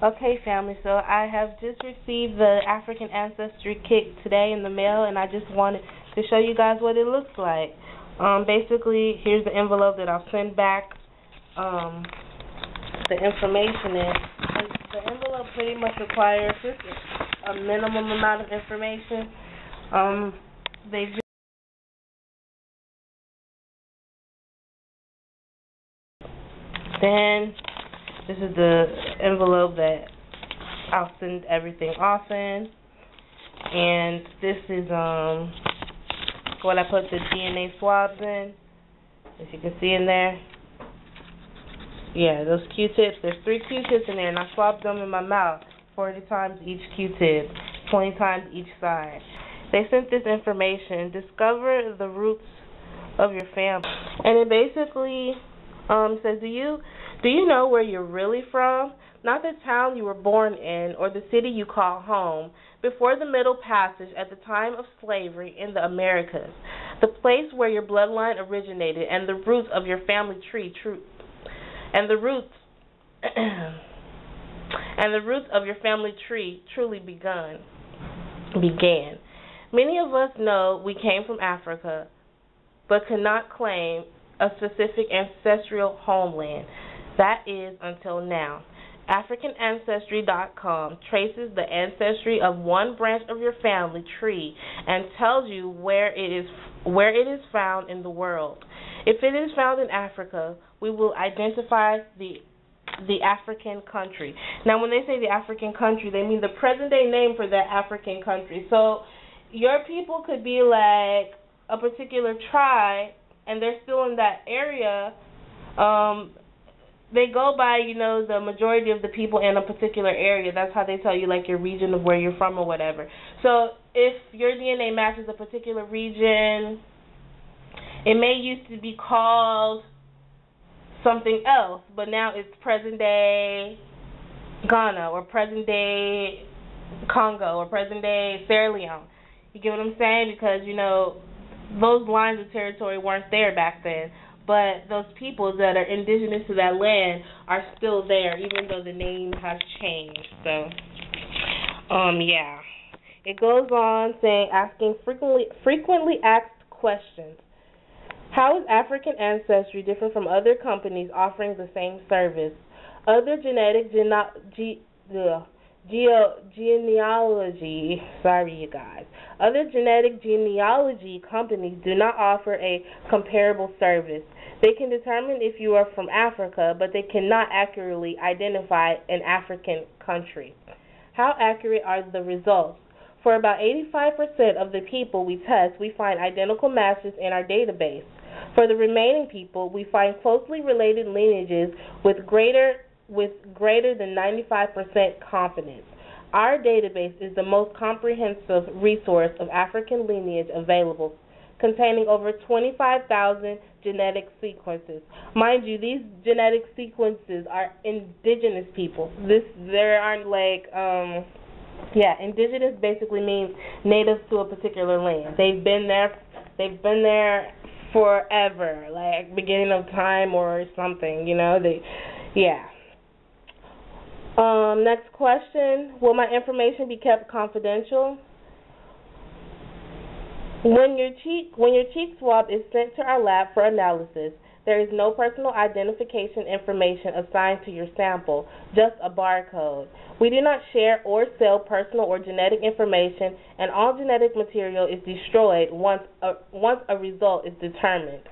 Okay, family, so I have just received the African Ancestry kit today in the mail, and I just wanted to show you guys what it looks like. Basically, here's the envelope that I'll send back the information in. The envelope pretty much requires just a minimum amount of information. They just then this is the envelope that I'll send everything off in, and this is what I put the DNA swabs in, as you can see in there. Yeah, those Q-tips. There's 3 Q-tips in there, and I swabbed them in my mouth 40 times each Q-tip, 20 times each side. They sent this information: discover the roots of your family, and it basically says, do you know where you're really from? Not the town you were born in or the city you call home. Before the Middle Passage, at the time of slavery in the Americas, the place where your bloodline originated and the roots of your family tree of your family tree truly began. Many of us know we came from Africa, but cannot claim a specific ancestral homeland. That is, until now. africananestry.com traces the ancestry of one branch of your family tree and tells you where it is found in the world. If it is found in Africa, we will identify the African country. Now, when they say the African country, they mean the present-day name for that African country. So your people could be like a particular tribe, and they're still in that area. They go by, the majority of the people in a particular area. That's how they tell you, like, your region of where you're from or whatever. So if your DNA matches a particular region, it may used to be called something else, but now it's present-day Ghana or present-day Congo or present-day Sierra Leone. You get what I'm saying? Because, those lines of territory weren't there back then. But those peoples that are indigenous to that land are still there, even though the name has changed. So, yeah. It goes on saying, asking frequently asked questions. How is African Ancestry different from other companies offering the same service? Other Other genetic genealogy companies do not offer a comparable service. They can determine if you are from Africa, but they cannot accurately identify an African country. How accurate are the results? For about 85% of the people we test, we find identical matches in our database. For the remaining people, we find closely related lineages with greater than 95% confidence. Our database is the most comprehensive resource of African lineage available, containing over 25,000 genetic sequences. Mind you, these genetic sequences are indigenous people. There aren't indigenous basically means native to a particular land. They've been there forever, like beginning of time or something, Next question, will my information be kept confidential? When your cheek swab is sent to our lab for analysis, there is no personal identification information assigned to your sample, just a barcode. We do not share or sell personal or genetic information, and all genetic material is destroyed once a result is determined.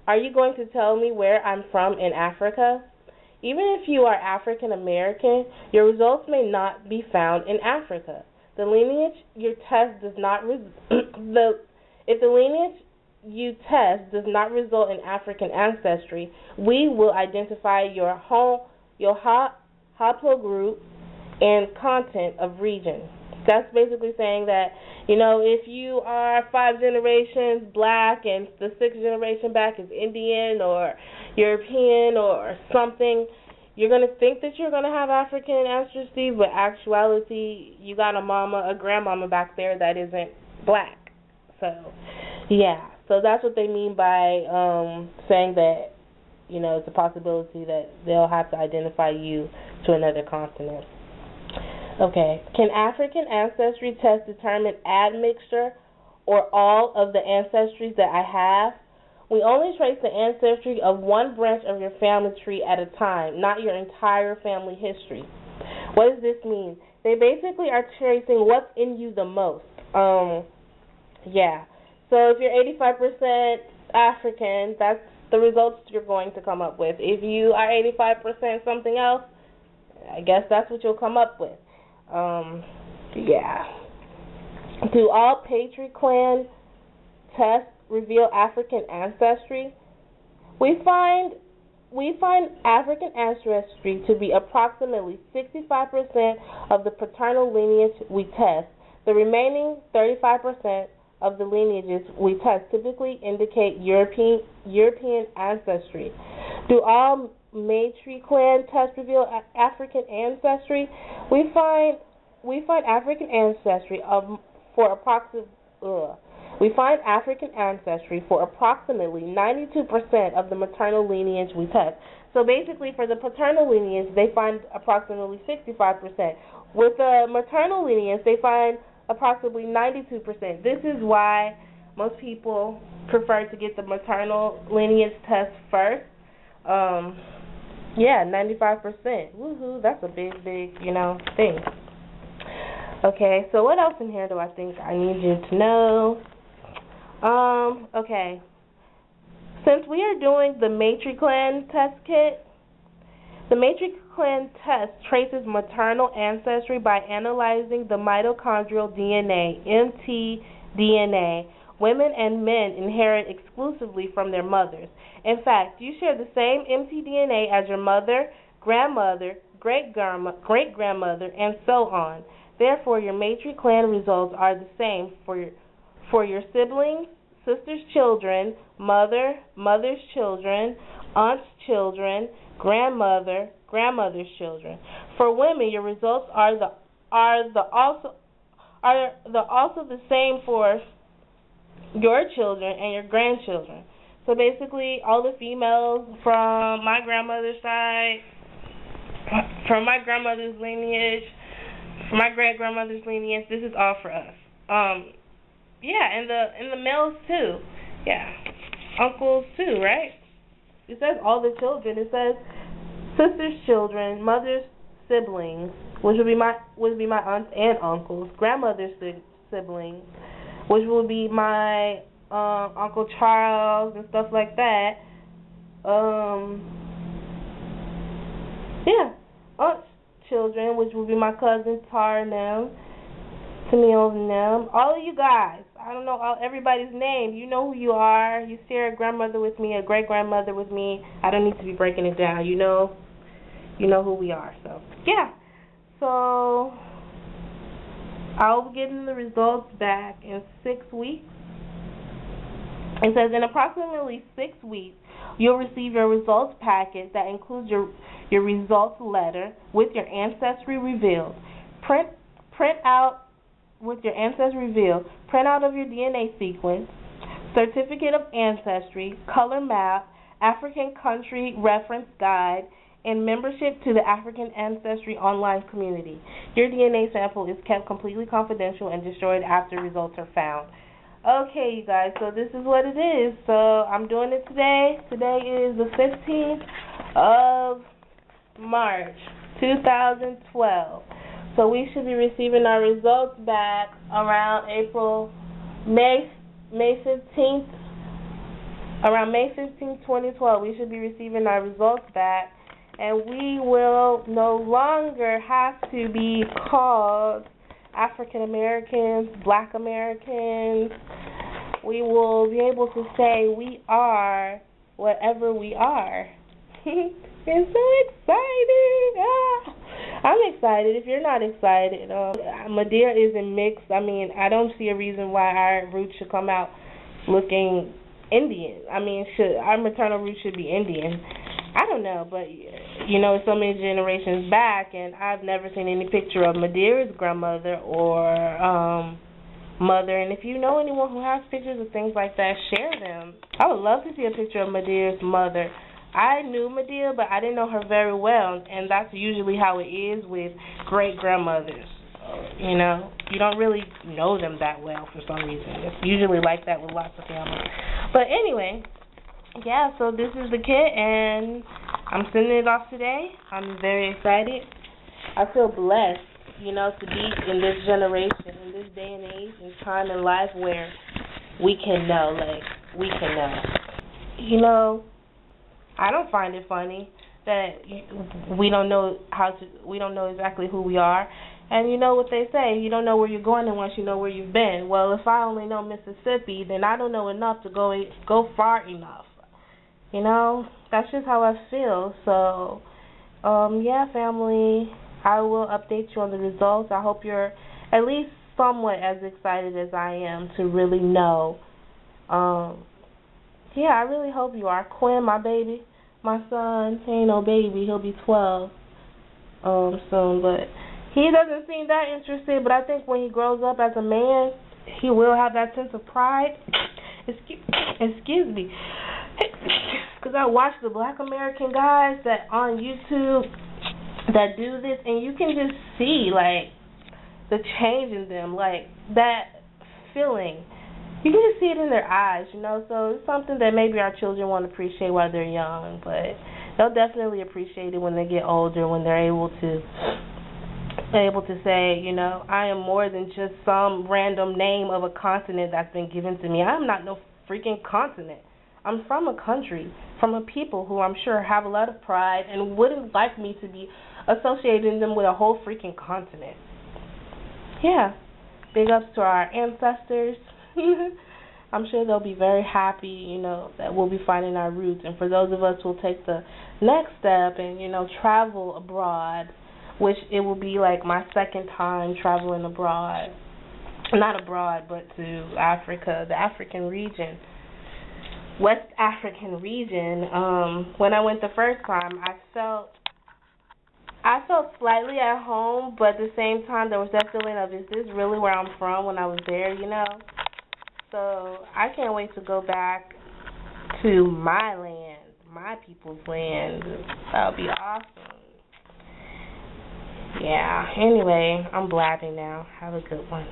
Are you going to tell me where I'm from in Africa? Even if you are African American, your results may not be found in Africa. The lineage you test does not if the lineage you test does not result in African ancestry, we will identify your haplogroup and content of region. That's basically saying that, if you are 5 generations black and the 6th generation back is Indian or European or something, you're going to think that you're going to have African ancestry, but actuality, you got a grandmama back there that isn't black. So, yeah. So that's what they mean by saying that, it's a possibility that they'll have to identify you to another continent. Okay. Can African ancestry test determine admixture or all of the ancestries that I have? We only trace the ancestry of one branch of your family tree at a time, not your entire family history. What does this mean? They basically are tracing what's in you the most. Yeah. So if you're 85% African, that's the results you're going to come up with. If you are 85% something else, I guess that's what you'll come up with. Yeah. Do all Patriot Clan tests reveal African ancestry? We find African ancestry to be approximately 65% of the paternal lineage we test. The remaining 35% of the lineages we test typically indicate European ancestry. Do all matriclan tests reveal African ancestry? We find African ancestry for approximately 92% of the maternal lineage we test. So basically, for the paternal lineage, they find approximately 65%. With the maternal lineage, they find approximately 92%. This is why most people prefer to get the maternal lineage test first. 95%. Woohoo, that's a big, thing. Okay, so what else in here do I think I need you to know? Okay. Since we are doing the matriclan test kit, the matriclan test traces maternal ancestry by analyzing the mitochondrial DNA, mtDNA. Women and men inherit exclusively from their mothers. In fact, you share the same mtDNA as your mother, grandmother, great-grandmother, and so on. Therefore, your matriclan results are the same for your siblings, sister's children, mother's children, aunt's children, grandmother's children. For women, your results are also the same for your children and your grandchildren. So basically, all the females from my grandmother's side, from my grandmother's lineage, from my great-grandmother's lineage, this is all for us. And the males too. Yeah. Uncles too, right? It says all the children. It says sister's children, mother's siblings, which would be my aunts and uncles, grandmother's siblings, which will be my Uncle Charles and stuff like that. Aunt's children, which will be my cousins Tar and them, Camille and them. All of you guys, I don't know everybody's name. You know who you are. You share a grandmother with me, a great-grandmother with me. I don't need to be breaking it down. You know who we are. So, yeah. So, I'll be getting the results back in 6 weeks. It says in approximately 6 weeks, you'll receive your results packet that includes your results letter with your ancestry revealed. Print out with your ancestry revealed. Print out of your DNA sequence, certificate of ancestry, color map, African country reference guide, and membership to the African Ancestry online community. Your DNA sample is kept completely confidential and destroyed after results are found. Okay, you guys, so this is what it is. So I'm doing it today. Today is the 15th of March, 2012. So we should be receiving our results back around May 15th, 2012. We should be receiving our results back, and we will no longer have to be called African Americans, Black Americans. We will be able to say we are whatever we are. It's so exciting! I'm excited. If you're not excited, Madeira isn't mixed. I mean, I don't see a reason why our roots should come out looking Indian. I mean, our maternal roots should be Indian. I don't know, but so many generations back, and I've never seen any picture of Madeira's grandmother or mother. And if you know anyone who has pictures of things like that, share them. I would love to see a picture of Madeira's mother. I knew Medea, but I didn't know her very well, and that's usually how it is with great-grandmothers. You know, you don't really know them that well for some reason. It's usually like that with lots of families. But anyway, yeah, so this is the kit, and I'm sending it off today. I'm very excited. I feel blessed, you know, to be in this generation, in this day and age, and time in life where we can know, we can know. You know, I don't find it funny that we don't know we don't know exactly who we are. And you know what they say, you don't know where you're going unless you know where you've been. Well, if I only know Mississippi, then I don't know enough to go far enough. You know, that's just how I feel. So, yeah, family, I will update you on the results. I hope you're at least somewhat as excited as I am to really know. Yeah, I really hope you are. Quinn, my baby, my son, he ain't no baby. He'll be 12 soon, but he doesn't seem that interested. But I think when he grows up as a man, he will have that sense of pride. Excuse me. Because I watch the Black American guys that on YouTube that do this, and you can just see, like, the change in them, like, that feeling. You can just see it in their eyes, you know, so it's something that maybe our children won't appreciate while they're young, but they'll definitely appreciate it when they get older, when they're able to say, you know, I am more than just some random name of a continent that's been given to me. I'm not no freaking continent. I'm from a country, from a people who I'm sure have a lot of pride and wouldn't like me to be associating them with a whole freaking continent. Yeah, big ups to our ancestors. I'm sure they'll be very happy, you know, that we'll be finding our roots. And for those of us who will take the next step and, you know, travel abroad, which it will be like my second time traveling abroad. Not abroad, but to Africa, the African region. West African region. When I went the first time, I felt slightly at home, but at the same time there was that feeling of, is this really where I'm from when I was there, you know? So I can't wait to go back to my land, my people's land. That would be awesome. Yeah, anyway, I'm blabbing now. Have a good one.